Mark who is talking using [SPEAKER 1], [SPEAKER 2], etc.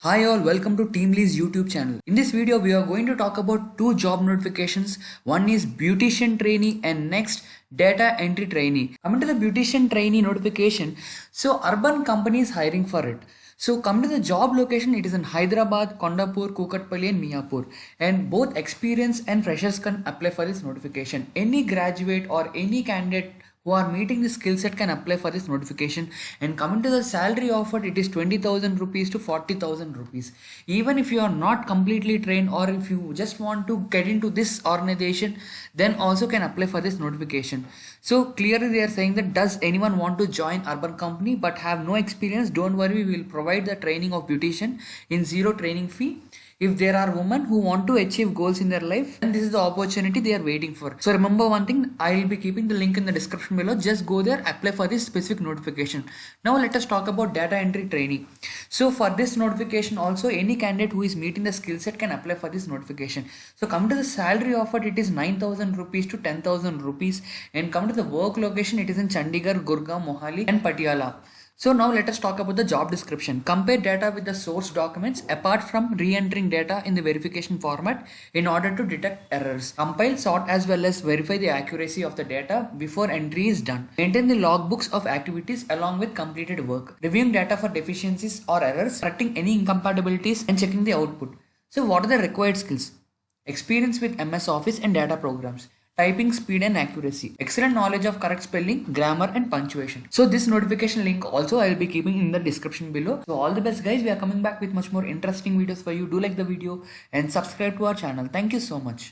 [SPEAKER 1] Hi all, welcome to Teamly's YouTube channel. In this video, we are going to talk about two job notifications. One is beautician trainee and next data entry trainee. Coming to the beautician trainee notification, so urban company is hiring for it. So come to the job location, it is in Hyderabad, Kondapur, Kukatpalli and Miapur. And both experienced and freshers can apply for this notification. Any graduate or any candidate who are meeting the skill set can apply for this notification. And coming to the salary offered, it is 20,000 rupees to 40,000 rupees. Even if you are not completely trained or if you just want to get into this organization, then also can apply for this notification. So clearly they are saying that does anyone want to join urban company but have no experience? Don't worry, we will provide the training of beautician in zero training fee. If there are women who want to achieve goals in their life, then this is the opportunity they are waiting for. So remember one thing, I will be keeping the link in the description below. Just go there, apply for this specific notification. Now let us talk about data entry training. So for this notification also, any candidate who is meeting the skill set can apply for this notification. So come to the salary offered, it is 9,000 rupees to 10,000 rupees. And come to the work location, it is in Chandigarh, Gurgaon, Mohali and Patiala. So now let us talk about the job description. Compare data with the source documents apart from re-entering data in the verification format in order to detect errors. Compile, sort as well as verify the accuracy of the data before entry is done. Maintain the logbooks of activities along with completed work. Reviewing data for deficiencies or errors, correcting any incompatibilities and checking the output. So what are the required skills? Experience with MS Office and data programs. Typing speed and accuracy, excellent knowledge of correct spelling, grammar and punctuation. So this notification link also I will be keeping in the description below. So all the best guys, we are coming back with much more interesting videos for you. Do like the video and subscribe to our channel. Thank you so much.